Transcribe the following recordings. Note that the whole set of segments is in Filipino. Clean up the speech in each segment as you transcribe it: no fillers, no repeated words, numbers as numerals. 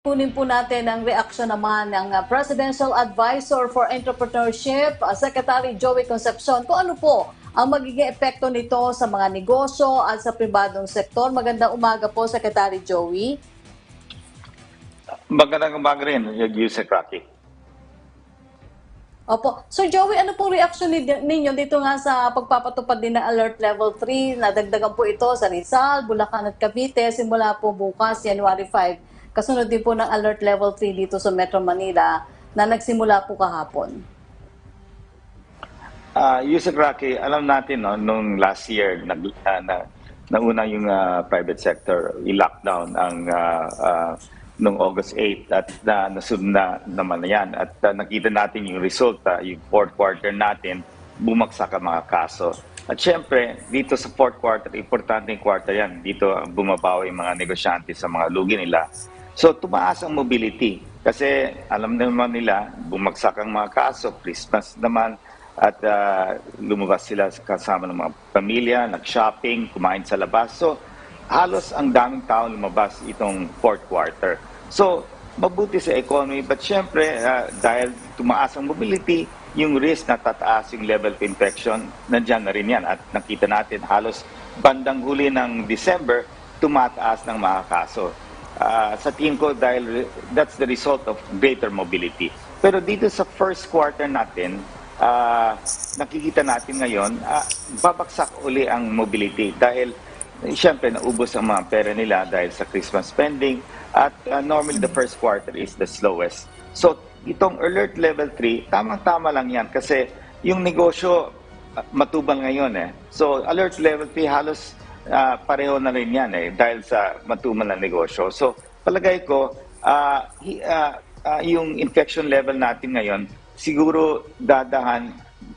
Kunin po natin ang reaksyon naman ng Presidential Advisor for Entrepreneurship, Secretary Joey Concepcion, kung ano po ang magiging epekto nito sa mga negosyo at sa pribadong sektor. Magandang umaga po, Secretary Joey. Magandang umaga rin, Yusek Rocky. Opo. Sir Joey, ano pong reaksyon ninyo dito nga sa pagpapatupad din ng Alert Level 3? Nadagdagan po ito sa Rizal, Bulacan at Cavite simula po bukas, January 5. Kasunod din po ng Alert Level 3 dito sa Metro Manila na nagsimula po kahapon. Yusek Rocky, alam natin no, nung last year, nauna yung private sector, i-lockdown ang noong August 8 at nasunod na naman yan. At nakita natin yung result, yung fourth quarter natin, bumagsak ang mga kaso. At syempre, dito sa fourth quarter, importante yung quarter yan. Dito bumabawi yung mga negosyante sa mga lugi nila. So, tumaas ang mobility. Kasi alam naman nila, bumagsak ang mga kaso, Christmas naman, at lumabas sila kasama ng mga pamilya, nag-shopping, kumain sa labas. So, halos ang daming tao lumabas itong fourth quarter. So, mabuti sa economy, but syempre, dahil tumaas ang mobility, yung risk na tataas yung level of infection, nandiyan na rin yan. At nakita natin, halos bandang huli ng December, tumataas ng mga kaso. Sa tingin ko, dahil that's the result of greater mobility. Pero dito sa first quarter natin, nakikita natin ngayon, babagsak uli ang mobility dahil siyempre naubos ang mga pera nila dahil sa Christmas spending at normally the first quarter is the slowest. So itong alert level 3, tamang-tama lang yan kasi yung negosyo matubang ngayon eh. So alert level 3 halos pareho na rin yan eh dahil sa matubang na negosyo. So palagay ko, yung infection level natin ngayon, siguro dadahan,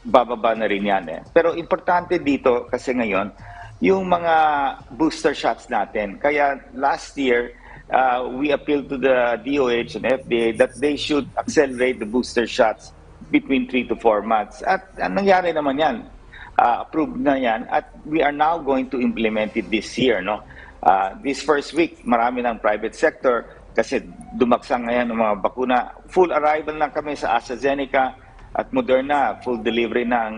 bababa na rin yan eh. Pero importante dito kasi ngayon, yung mga booster shots natin. Kaya last year, we appealed to the DOH and FDA that they should accelerate the booster shots between 3 to 4 months. At nangyari naman yan. Approved na yan. At we are now going to implement it this year. No? This first week, marami ng private sector kasi dumaksang ngayon ng mga bakuna. Full arrival na kami sa AstraZeneca at Moderna. Full delivery na ang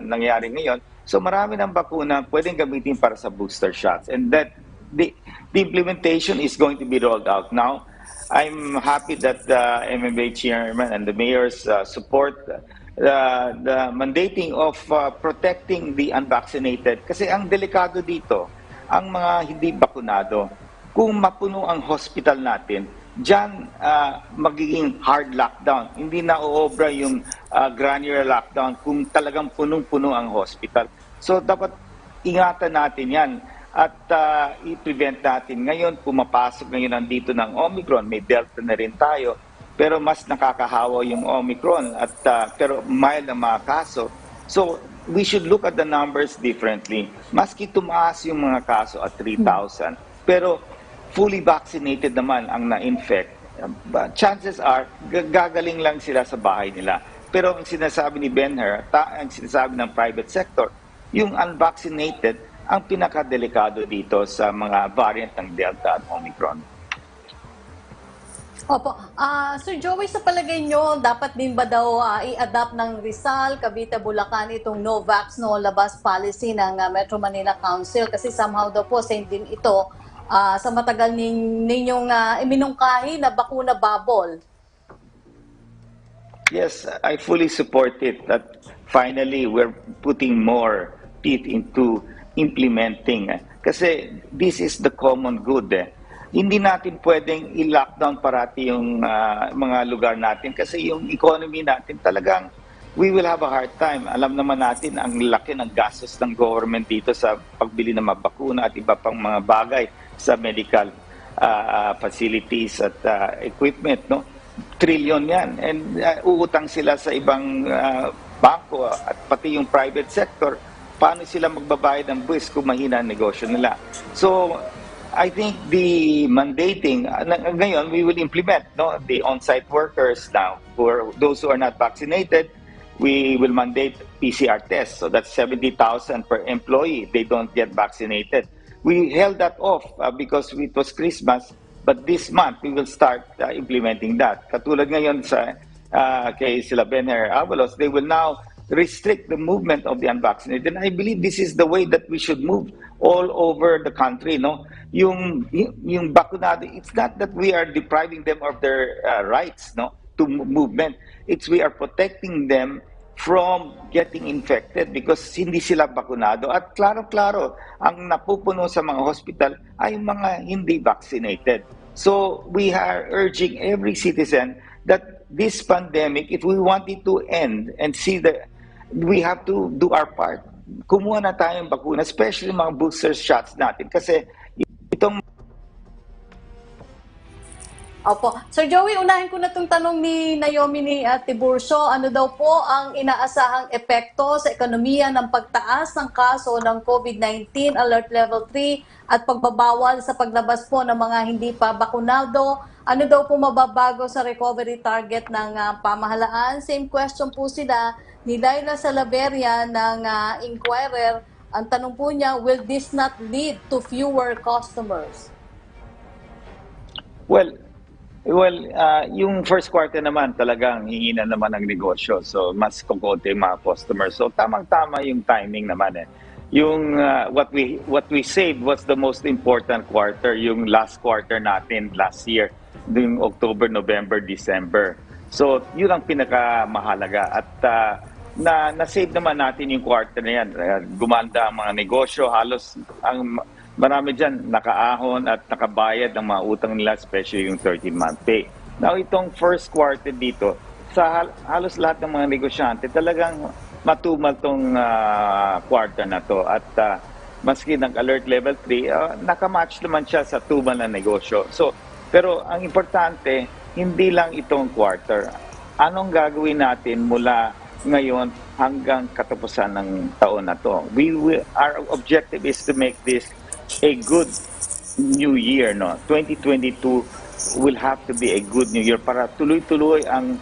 nangyari ngayon. So marami ng bakuna pwedeng gamitin para sa booster shots. And that the implementation is going to be rolled out now. I'm happy that the MMA chairman and the mayors support the mandating of protecting the unvaccinated. Kasi ang delikado dito, ang mga hindi bakunado, kung mapuno ang hospital natin, diyan magiging hard lockdown. Hindi na uobra yung granular lockdown kung talagang punong-puno ang hospital. So dapat ingatan natin yan at i-prevent natin. Ngayon, pumapasok ngayon nandito ng Omicron, may Delta na rin tayo, pero mas nakakahawa yung Omicron at pero mild ang mga kaso. So we should look at the numbers differently. Maski tumaas yung mga kaso at 3,000, pero fully vaccinated naman ang na-infect, chances are, gagaling lang sila sa bahay nila. Pero ang sinasabi ni Benher, ang sinasabi ng private sector, yung unvaccinated, ang pinakadelikado dito sa mga variant ng Delta at Omicron. Opo. Sir Joey, sa palagay nyo, dapat din ba daw i-adapt ng Rizal, Cavite, Bulacan itong no vax, no labas policy ng Metro Manila Council? Kasi somehow daw po, same din ito sa matagal ninyong iminungkahi na bakuna bubble. Yes, I fully support it that finally we're putting more teeth into implementing. Kasi this is the common good. Hindi natin pwedeng i-lockdown parati yung mga lugar natin kasi yung economy natin talagang we will have a hard time. Alam naman natin ang laki ng gastos ng government dito sa pagbili ng mga bakuna at iba pang mga bagay sa medical facilities at equipment, no? Trillion yan. And uutang sila sa ibang bangko at pati yung private sector. Paano sila magbabayad ng buwis kung mahina ang negosyo nila? So, I think the mandating, ngayon we will implement the on-site workers now. For those who are not vaccinated, we will mandate PCR tests. So that's 70,000 per employee. They don't get vaccinated. We held that off because it was Christmas, But this month, we will start implementing that. Katulad ngayon sa kay sila Benher Avalos, they will now restrict the movement of the unvaccinated. And I believe this is the way that we should move all over the country, no? Yung bakunado, it's not that we are depriving them of their rights, no, to movement. It's we are protecting them from getting infected because hindi sila bakunado. At klaro-klaro, ang napupuno sa mga hospital ay mga hindi vaccinated. So we are urging every citizen that this pandemic, if we want it to end and see the, we have to do our part. Kumuha na tayong bakuna, especially mga booster shots natin. Kasi itong Opo. Sir Joey, unahin ko na itong tanong ni Naomi ni Tiburcio. Ano daw po ang inaasahang epekto sa ekonomiya ng pagtaas ng kaso ng COVID-19 Alert Level 3 at pagbabawal sa paglabas po ng mga hindi pa bakunado? Ano daw po mababago sa recovery target ng pamahalaan? Same question po sila ni Laila Salaveria ng Inquirer. Ang tanong po niya, will this not lead to fewer customers? Yung first quarter naman talagang hihina naman ang negosyo. So, mas kukunti yung mga customers. So, tamang-tama yung timing naman eh. Yung what we saved was the most important quarter, yung last quarter natin last year, yung October, November, December. So, yun ang pinakamahalaga. At na-save naman natin yung quarter na yan. Gumanda ang mga negosyo, halos ang marami dyan nakaahon at nakabayad ng mga utang nila, especially yung 13-month pay. Now, itong first quarter dito, sa halos lahat ng mga negosyante, talagang matumal tong quarter na to. At maski ng alert level 3, nakamatch naman siya sa tumal na negosyo. So, pero ang importante, hindi lang itong quarter. Anong gagawin natin mula ngayon hanggang katapusan ng taon na to? Our objective is to make this a good new year, no? 2022 will have to be a good new year para tuloy-tuloy ang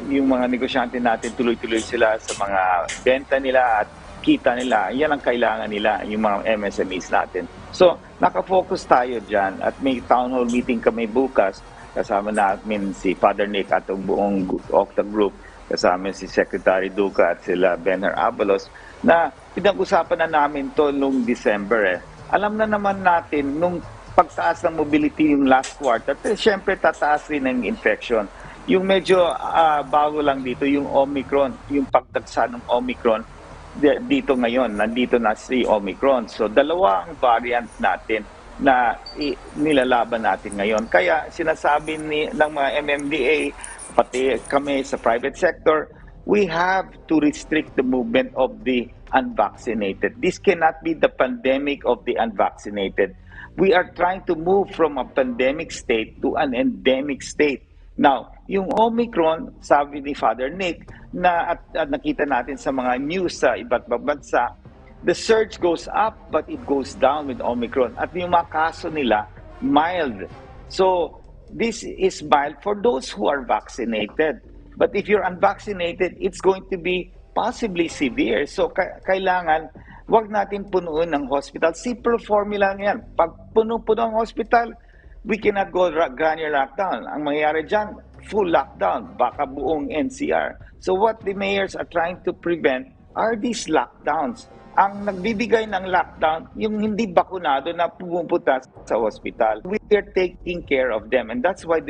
yung mga negosyante natin, tuloy-tuloy sila sa mga benta nila at kita nila. Yan ang kailangan nila, yung mga MSMEs natin. So, nakafocus tayo dyan at may town hall meeting kami bukas. Kasama namin si Father Nick at ang buong Octa Group. Kasama si Secretary Duca at sila Benher Avalos na pinag-usapan na namin to noong December. Alam na naman natin nung pagtaas ng mobility yung last quarter, pero syempre tataas rin ng infection. Yung medyo bago lang dito, yung Omicron, yung pagtagsa ng Omicron dito ngayon, nandito na si Omicron. So dalawa ang variant natin na nilalaban natin ngayon. Kaya sinasabi ng mga MMDA, pati kami sa private sector, we have to restrict the movement of the unvaccinated. This cannot be the pandemic of the unvaccinated. We are trying to move from a pandemic state to an endemic state. Now, yung Omicron, sabi ni Father Nick, na at nakita natin sa mga news sa iba't ibang bansa, the surge goes up but it goes down with Omicron. At yung mga kaso nila, mild. So, this is mild for those who are vaccinated. But if you're unvaccinated, it's going to be possibly severe. So, kailangan, wag natin punuin ng hospital. Simple formula yan. Pag puno-puno ang hospital, we cannot go granular lockdown. Ang mangyayari dyan, full lockdown. Baka buong NCR. So, what the mayors are trying to prevent are these lockdowns. Ang nagbibigay ng lockdown, yung hindi bakunado na pumupunta sa hospital. We are taking care of them. And that's why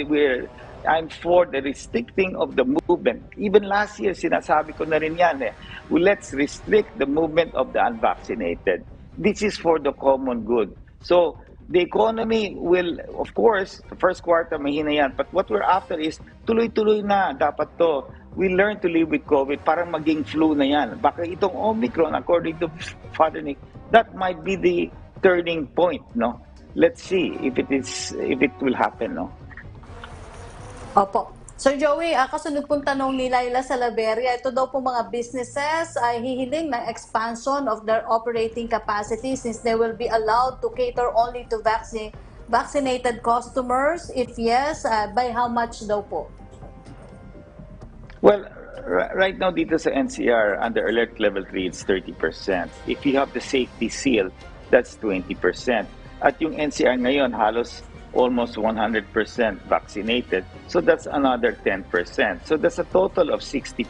I'm for the restricting of the movement. Even last year, sinasabi ko na rin yan Well, let's restrict the movement of the unvaccinated. This is for the common good. So, the economy will, of course, the first quarter mahina yan. But what we're after is, tuloy-tuloy na dapat to. We learn to live with COVID, parang maging flu na yan. Baka itong Omicron, according to Father Nick, that might be the turning point, no? Let's see if it will happen, no? Opo. Sir Joey, kasunod pong tanong ni Laila Salaveria, ito daw po mga businesses ay hihiling ng expansion of their operating capacity since they will be allowed to cater only to vaccinated customers. If yes, by how much daw po? Well, right now dito sa NCR, under alert level 3, it's 30%. If you have the safety seal, that's 20%. At yung NCR ngayon, halos almost 100% vaccinated. So that's another 10%. So that's a total of 60%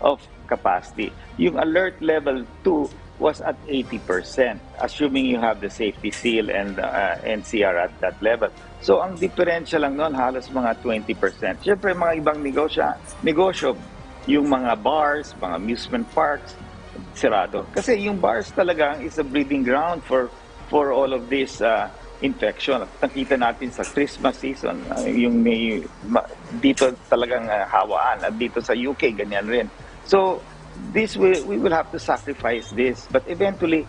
of capacity. Yung alert level 2 was at 80%, assuming you have the safety seal and NCR at that level. So ang diferensya lang noon, halos mga 20%. Siyempre, mga ibang negosyo, yung mga bars, mga amusement parks, sirado. Kasi yung bars talaga is a breeding ground for all of this infection. Nakita natin sa Christmas season, yung dito talagang hawaan. At dito sa UK, ganyan rin. So, we will have to sacrifice this. But eventually,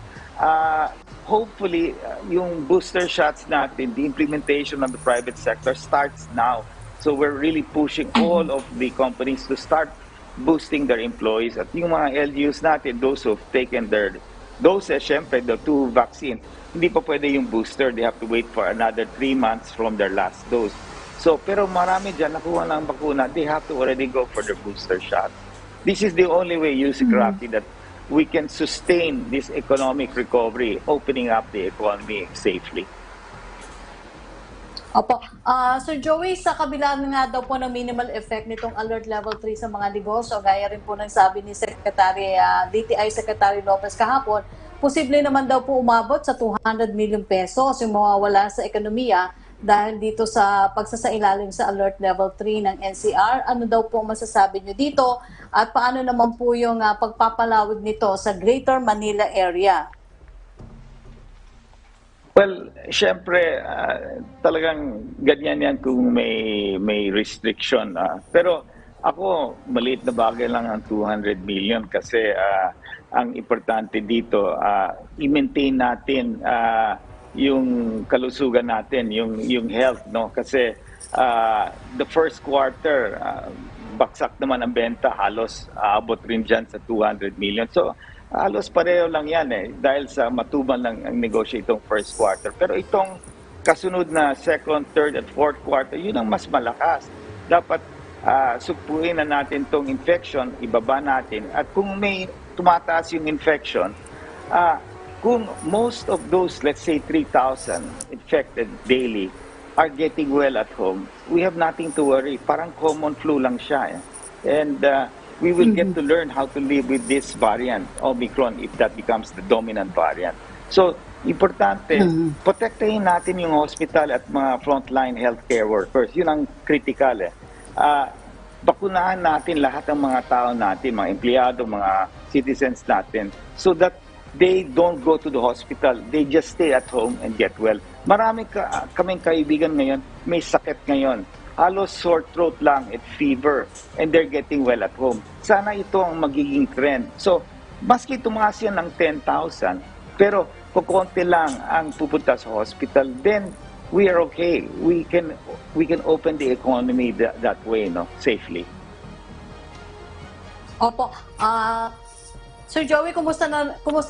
hopefully, yung booster shots natin, the implementation of the private sector starts now. So we're really pushing all of the companies to start boosting their employees. At yung mga LGUs natin, those who've taken their doses, syempre, the 2 vaccine, hindi pa pwede yung booster. They have to wait for another 3 months from their last dose. So, pero marami dyan nakuha ng bakuna, they have to already go for their booster shot. This is the only way, Yusik Rafi, that we can sustain this economic recovery, opening up the economy safely. Opo. Sir Joey, sa kabila nga daw po ng minimal effect nitong Alert Level 3 sa mga negosyo, gaya rin po ng sabi ni DTI Secretary Lopez kahapon, posible naman daw po umabot sa 200 million pesos yung mawawala sa ekonomiya dahil dito sa pagsasailalim sa Alert Level 3 ng NCR. Ano daw po masasabi nyo dito at paano naman po yung pagpapalawig nito sa Greater Manila area? Well, syempre, talagang ganyan yan kung may restriction. Pero ako, maliit na bagay lang ang 200 million kasi ang importante dito, i-maintain natin yung kalusugan natin, yung health, no? Kasi the first quarter, baksak naman ang benta, halos aabot rin dyan sa 200 million. So, halos pareho lang yan dahil sa matubang lang ang negosyo itong first quarter. Pero itong kasunod na second, third, at fourth quarter, yun ang mas malakas. Dapat sugpuin na natin itong infection, ibaba natin. At kung may tumataas yung infection, kung most of those, let's say 3,000 infected daily are getting well at home, we have nothing to worry. Parang common flu lang siya. And we will get to learn how to live with this variant, Omicron, if that becomes the dominant variant. So, importante, protektahin natin yung hospital at mga frontline healthcare workers. Yun ang critical. Bakunahan natin lahat ng mga tao natin, mga empleyado, mga citizens natin, so that they don't go to the hospital. They just stay at home and get well. Marami kaming kaibigan ngayon, may sakit ngayon. Halos sore throat lang at fever, and they're getting well at home. Sana ito ang magiging trend. So, maski tumaas yan ng 10,000, pero kukonti lang ang pupunta sa hospital, then we are okay. We can open the economy that way, no, safely. Opo. Sir Joey, kumusta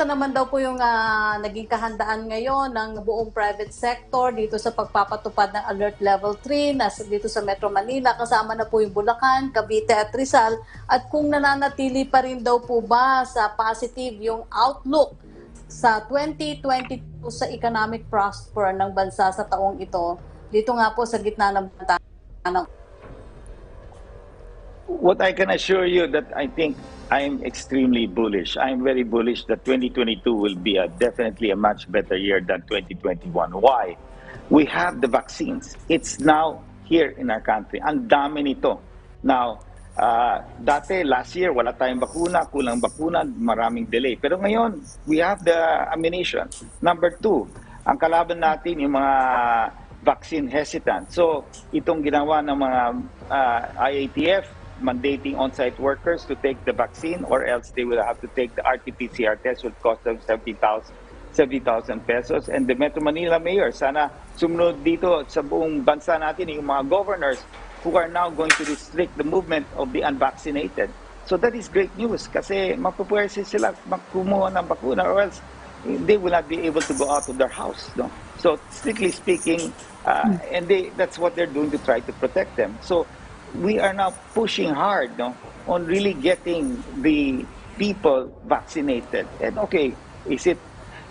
naman daw po yung naging kahandaan ngayon ng buong private sector dito sa pagpapatupad ng Alert Level 3 dito sa Metro Manila, kasama na po yung Bulacan, Cavite at Rizal, at kung nananatili pa rin daw po ba sa positive yung outlook sa 2022 sa economic prosper ng bansa sa taong ito, dito nga po sa gitna ng banta ng What I can assure you that I think I'm extremely bullish. I'm very bullish that 2022 will be definitely a much better year than 2021. Why? We have the vaccines. It's now here in our country. Ang dami nito. Now, dati, last year, wala tayong bakuna, kulang bakuna, maraming delay. Pero ngayon, we have the ammunition. Number 2, ang kalaban natin yung mga vaccine hesitant. So, itong ginawa ng mga IATF, mandating on-site workers to take the vaccine, or else they will have to take the RT-PCR test, which cost them 70,000 pesos. And the Metro Manila mayor, sana sumunod dito sa buong bansa natin yung mga governors who are now going to restrict the movement of the unvaccinated. So that is great news kasi mapupwersi sila kumuha ng bakuna, or else they will not be able to go out of their house. No? So strictly speaking, and that's what they're doing to try to protect them. So we are now pushing hard, no, on really getting the people vaccinated. And okay, is it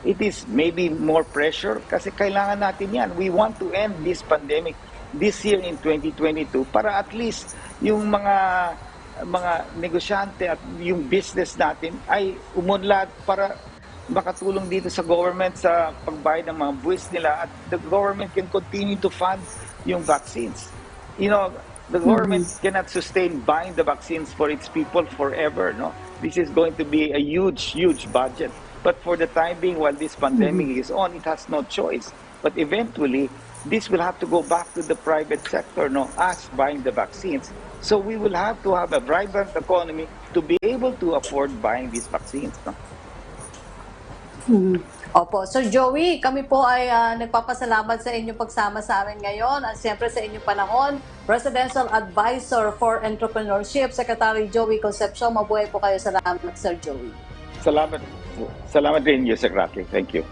it is maybe more pressure kasi kailangan natin yan. We want to end this pandemic this year in 2022 para at least yung mga negosyante at yung business natin ay umunlad para makatulong dito sa government sa pagbayad ng mga buwis nila at the government can continue to fund yung vaccines. You know, the government cannot sustain buying the vaccines for its people forever, no? This is going to be a huge, huge budget. But for the time being, while this pandemic is on, it has no choice. But eventually, this will have to go back to the private sector, no? Us buying the vaccines. So we will have to have a vibrant economy to be able to afford buying these vaccines, no? Opo. Sir Joey, kami po ay nagpapasalamat sa inyong pagsama sa amin ngayon at siyempre sa inyong panahon. Presidential Advisor for Entrepreneurship, Secretary Joey Concepcion. Mabuhay po kayo. Salamat, Sir Joey. Salamat. Salamat rin, Yusek Rocky. Thank you.